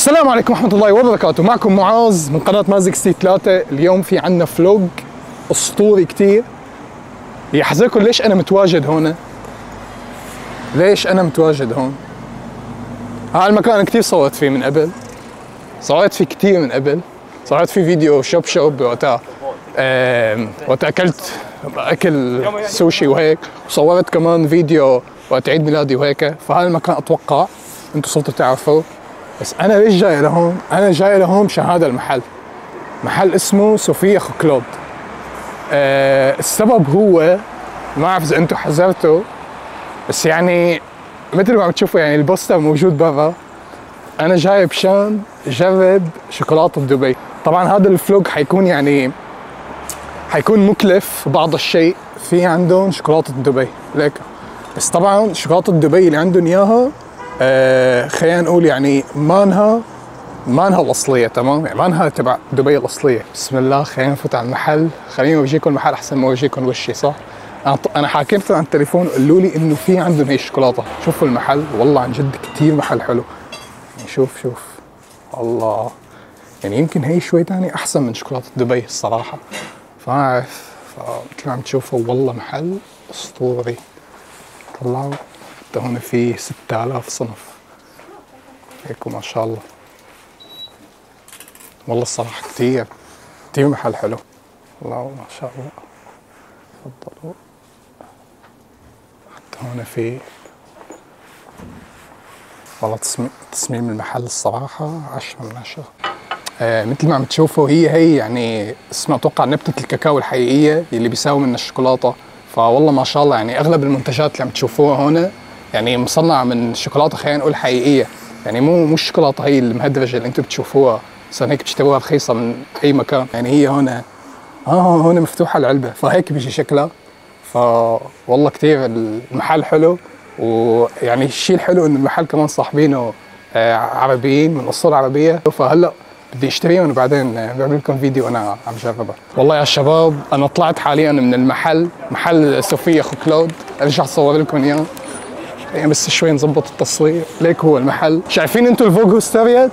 السلام عليكم ورحمة الله وبركاته. معكم معاذ من قناة مازك ستي 3. اليوم في عنا فلوج أسطوري كتير يحزركم. ليش أنا متواجد هون؟ ليش أنا متواجد هون؟ هذا المكان أنا كتير صورت فيه من قبل، صورت فيه كتير من قبل، صورت فيه فيديو شوب وقتها وقت أكلت أكل سوشي وهيك، وصورت كمان فيديو وقت عيد ميلادي وهيك. فهذا المكان أتوقع أنتم صرتوا تعرفوا. بس أنا ليش جاي لهون؟ أنا جاي لهون مشان هذا المحل، محل اسمه صوفيا خوكلود. السبب هو ما أعرف إذا أنتم حذرتوا، بس يعني مثل ما عم تشوفوا يعني البوستر موجود برا. أنا جاي بشان جرب شوكولاتة دبي. طبعا هذا الفلوج حيكون مكلف بعض الشيء. في عندهم شوكولاتة دبي ليك، بس طبعا شوكولاتة دبي اللي عندهم إياها خلينا نقول يعني مانها الأصلية، تمام؟ يعني مانها تبع دبي الأصلية. بسم الله، خلينا نفوت على المحل. خليني أورجيكم المحل أحسن ما أورجيكم وشي، صح؟ أنا حاكيت عن التليفون قالوا لي إنه في عندهم هي الشوكولاتة. شوفوا المحل، والله عن جد كتير محل حلو. يعني شوف الله، يعني يمكن هي شوي تاني أحسن من شوكولاتة دبي الصراحة، فما أعرف. فمثل ما عم تشوفوا والله محل أسطوري. طلعوا حتى هون في 6000 صنف هيك ما شاء الله. والله الصراحة كتير محل حلو، والله ما شاء الله. تفضلوا. حتى هون في والله تصميم المحل الصراحة 10/10. مثل ما عم تشوفوا هي يعني اسمها أتوقع نبتة الكاكاو الحقيقية اللي بيساوي منها الشوكولاتة. فوالله ما شاء الله يعني أغلب المنتجات اللي عم تشوفوها هون يعني مصنعة من شوكولاتة خلينا نقول حقيقية، يعني مو الشوكولاتة هي المهدرجة اللي انتم بتشوفوها مثلا هيك بتشتروها رخيصة من أي مكان. يعني هي هون مفتوحة العلبة، فهيك بيجي شكلها. فوالله كتير المحل حلو، ويعني الشيء الحلو إنه المحل كمان صاحبينه عربيين من أصول عربية. فهلا بدي اشتريهم وبعدين بعمل لكم فيديو انا عم جربها. والله يا شباب انا طلعت حاليا من المحل، محل صوفيا خوكلود. ارجع اصور لكم اياه يعني بس شوي نظبط التصوير. ليك هو المحل، شايفين انتم الفوغ توريات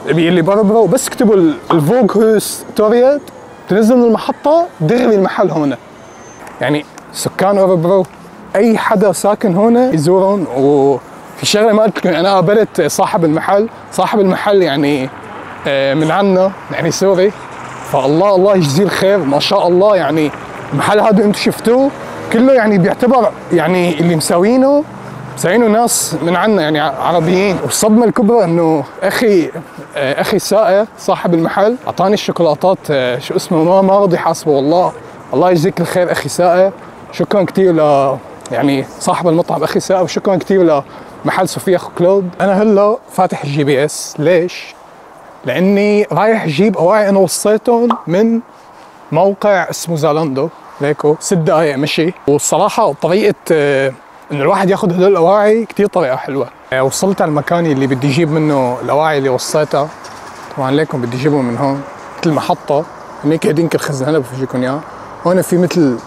اللي برا، بس اكتبوا الفوغ توريات تنزلوا من المحطة دغري المحل هون. يعني سكان أوروبرو اي حدا ساكن هون يزورون. وفي شغله ما قلت لكم، انا قابلت صاحب المحل يعني من عنا يعني سوري. فالله يجزيه الخير ما شاء الله. يعني المحل هذا انتم شفتوه كله يعني بيعتبر يعني اللي مساوينه ناس من عنا يعني عربيين. والصدمه الكبرى انه اخي سائر صاحب المحل اعطاني الشوكولاتات شو اسمه ما رضي حاسبه. والله الله يجزيك الخير اخي سائر. شكرا كثير يعني صاحب المطعم اخي سائر، وشكرا كثير لمحل صوفيا خوكلود. انا هلا فاتح الGPS. ليش؟ لاني رايح اجيب اواعي انا وصيتهم من موقع اسمه زالاندو. ليكو 6 دقائق مشي. والصراحه طريقه انه الواحد ياخذ هدول الاواعي كثير طريقه حلوه. وصلت على المكان اللي بدي اجيب منه الاواعي اللي وصيتها. طبعا ليكم بدي اجيبهم من هون مثل محطه هنيك هديك الخزنه. هلا بفرجيكم اياها. هون في مثل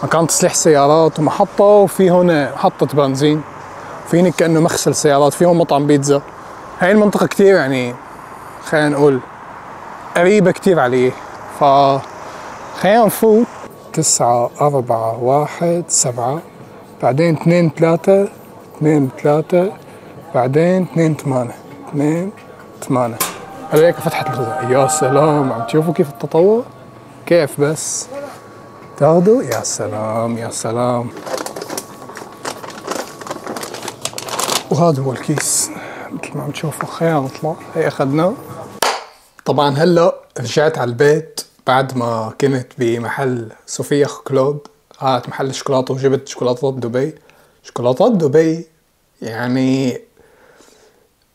مكان تصليح سيارات ومحطه، وفي هون محطه بنزين، في هناك كانه مغسل سيارات، في هون مطعم بيتزا. هاي المنطقه كثير يعني خلينا نقول قريبة كتير عليه. خلينا نفوت 9 4 1 7 بعدين 2 3 2 3 بعدين 2 8 2 8. هلا هيك فتحت الخزنة. يا سلام، عم تشوفوا كيف التطور كيف بس تاخذوا. يا سلام. وهذا هو الكيس مثل ما عم تشوفوا. خلينا نطلع. هي اخذناه. طبعا هلا رجعت على البيت بعد ما كنت بمحل صوفيا خوكلود، محل الشوكولاته، وجبت شوكولاتات دبي يعني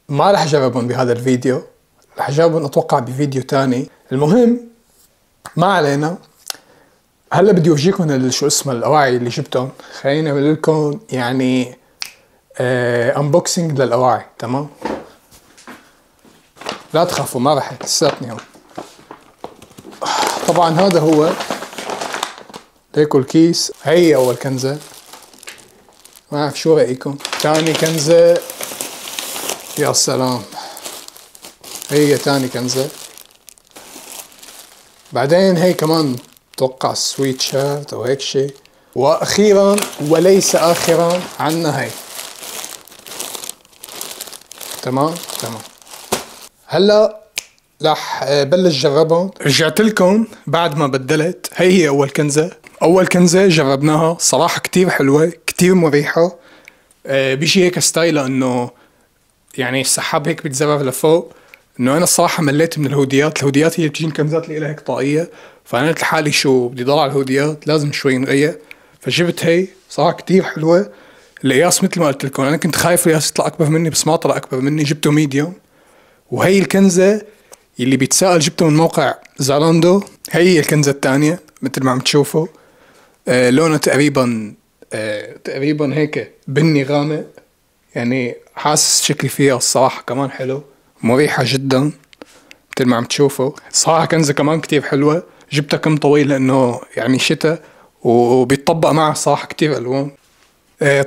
ما رح اجربهم بهذا الفيديو، رح اجربهم اتوقع بفيديو تاني. المهم ما علينا. هلا بدي اورجيكم شو اسمه الاواعي اللي جبتهم. خليني اعمل لكم يعني انبوكسنج للاواعي، تمام؟ لا تخافوا ما رح لساتني هون. طبعا هذا هو هيكو الكيس. هي اول كنزة، ما اعرف شو رايكم. ثاني كنزة. يا سلام، هي تاني كنزة. بعدين هي كمان اتوقع سويت شارت او هيك شي. واخيرا وليس اخرا عنا هي. تمام. هلا رح بلش جربهم. رجعت لكم بعد ما بدلت. هي اول كنزة. اول كنزة جربناها صراحة كتير حلوة كتير مريحة. بيجي هيك ستايلة انه يعني السحاب هيك بيتزرر لفوق. انه انا الصراحة مليت من الهوديات هي اللي بتجي الكنزات اللي لها هيك طاقية. فانا قلت لحالي شو بدي ضل على الهوديات لازم شوي نغير. فجبت هي صراحة كتير حلوة. القياس مثل ما قلت لكم انا كنت خايف القياس يطلع اكبر مني بس ما طلع اكبر مني. جبته ميديوم. وهي الكنزة اللي بيتساءل جبته من موقع زالاندو. هي الكنزة الثانية مثل ما عم تشوفوا. لونه تقريبا هيك بني غامق. يعني حاسس شكلي فيها الصراحة كمان حلو مريحة جدا مثل ما عم تشوفوا. صراحة كنزة كمان كتير حلوة. جبتها كم طويل لأنه يعني شتاء وبيتطبق معها صراحة كتير ألوان.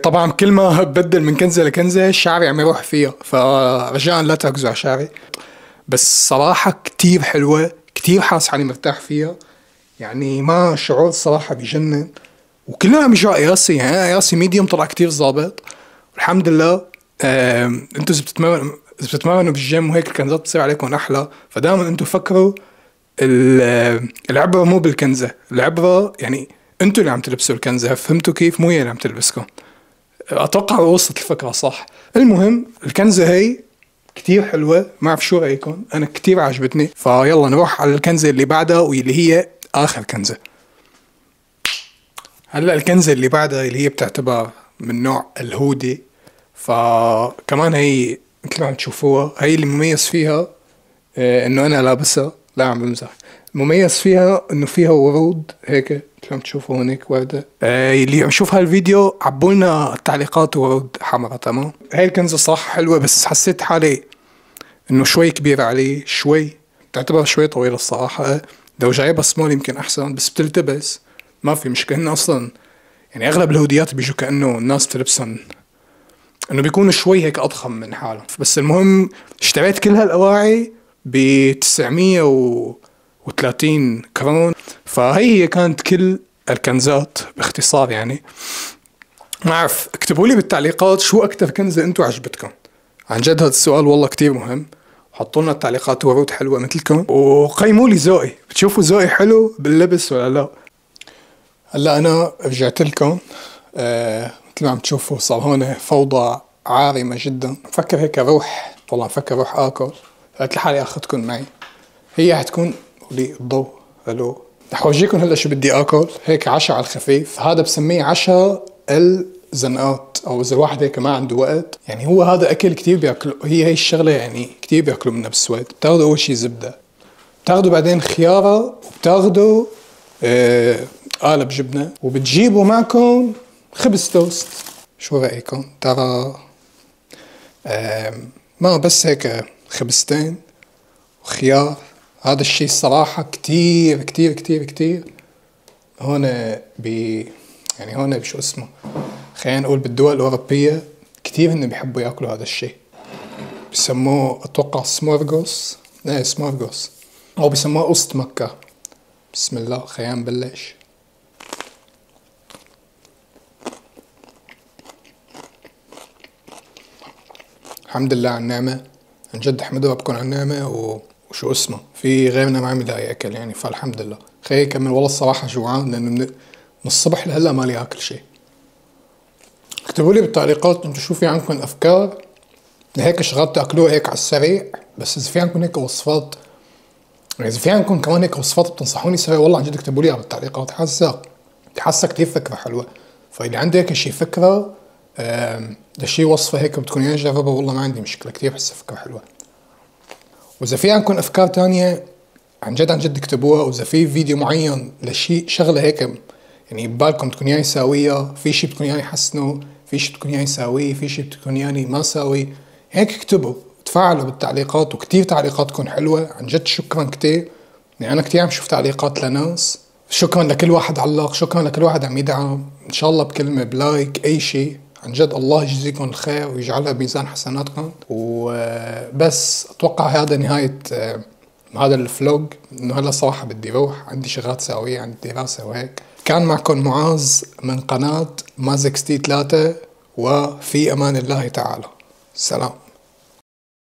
طبعا كل ما بدل من كنزة لكنزة شعري عم يروح فيها فرجاء لا تركزوا على شعري. بس صراحة كتير حلوة كتير حاسس حالي مرتاح فيها. يعني ما شعور الصراحة بيجنن. وكلنا عم يجوا قياسي يعني أنا قياسي ميديوم طلع كتير ظابط والحمد لله. انتوا إذا بتتمرنوا بالجيم وهيك الكنزات بتصير عليكم أحلى. فدائما انتوا فكروا العبرة مو بالكنزة. العبرة يعني انتوا اللي عم تلبسوا الكنزة. فهمتوا كيف؟ مو هي اللي عم تلبسكم. اتوقع وصلت الفكرة صح. المهم الكنزة هي كتير حلوة. ما اعرف شو رأيكم انا كتير عجبتني. فيلا نروح على الكنزة اللي بعدها واللي هي اخر كنزة. هلا الكنزة اللي بعدها اللي هي بتعتبر من نوع الهودي. فكمان هي مثل ما عم تشوفوها هي اللي مميز فيها انه انا لابسها. لا عم بمزح. المميز فيها انه فيها ورود هيك مثل ما عم تشوفوا هونيك وردة. اللي عم يشوف هالفيديو عبولنا التعليقات ورود حمراء. تمام. هاي الكنزة صراحة حلوة بس حسيت حالي انه شوي كبيرة علي شوي. تعتبر شوي طويلة الصراحة. لو جايبها سمول يمكن احسن بس بتلتبس ما في مشكلة. هن اصلا يعني اغلب الهوديات بيجوا كأنه الناس بتلبسن انه بيكونوا شوي هيك اضخم من حالهم. بس المهم اشتريت كل هالاواعي ب930 كرون. فهي كانت كل الكنزات باختصار. يعني ما اعرف اكتبوا لي بالتعليقات شو اكتر كنزة انتو عجبتكم. عن جد هذا السؤال والله كتير مهم. حطوا لنا التعليقات ورود حلوة مثلكم وقيموا لي ذوقي. بتشوفوا ذوقي حلو باللبس ولا لا. هلا انا رجعت لكم. مثل ما عم تشوفوا صار هون فوضى عارمة جدا. مفكر هيك اروح والله مفكر اروح اكل. قلت لحالي اخذكم معي. هي حتكون لي الضوء. الو رح اورجيكم هلا شو بدي اكل. هيك عشاء على الخفيف. هذا بسميه عشاء الزنقات او اذا الواحد هيك ما عنده وقت. يعني هو هذا اكل كتير بياكلوا. هي الشغلة يعني كتير بياكلوا منها بالسويد. بتاخذوا اول شي زبدة. بتاخذوا بعدين خيارة. وبتاخذوا قالب جبنة. وبتجيبوا معكم خبز توست. شو رأيكم؟ ترى ما بس هيك خبزتين وخيار. هذا الشي الصراحة كتير كتير كتير كتير هون يعني هون بشو اسمه خلينا نقول بالدول الأوروبية كتير هن بيحبوا ياكلوا هذا الشي. بسموه اتوقع سمورغوس. ايه سمورغوس او بسموه قسط مكة. بسم الله خلينا نبلش. الحمد لله على النعمة. عن جد احمد ربكم على النعمة. وشو اسمه في غيرنا ما عم يلاقي اكل يعني فالحمد لله. خلي كمل والله الصراحة جوعان لانه من الصبح لهلا ما لي اكل شيء. اكتبوا لي بالتعليقات انتم شو في عندكم افكار لهيك شغلات تاكلوها هيك على السريع. بس اذا في عندكم هيك وصفات يعني اذا في عندكم كمان هيك وصفات بتنصحوني سويها والله عن جد اكتبوا لي بالتعليقات. حاسة كتير فكرة حلوة. فإذا عندي هيك شي فكرة لشي وصفة هيك بتكونوا جربها والله ما عندي مشكلة. كتير بحسها فكرة حلوة. وإذا في عندكم أفكار تانية عن جد اكتبوها. وإذا في فيديو معين لشي شغلة هيك يعني ببالكم تكون يعني ساوية. في شي بتكون يعني حسنه. في شي بتكون يعني ساويه. في شي بتكون يعني ما ساوي. هيك اكتبوا تفاعلوا بالتعليقات. وكتير تعليقاتكم حلوة عن جد. شكرا كتير. يعني أنا كتير عم شوف تعليقات لناس. شكرا لكل واحد علق. شكرا لكل واحد عم يدعم. إن شاء الله بكلمة بلايك أي شي عن جد الله يجزيكم الخير ويجعلها بميزان حسناتكم. وبس أتوقع هذا نهاية هذا الفلوج، إنه هلا صراحة بدي روح، عندي شغلات سوية، عندي دراسة وهيك. كان معكم معاذ من قناة مازكس تي 3، وفي أمان الله تعالى. سلام.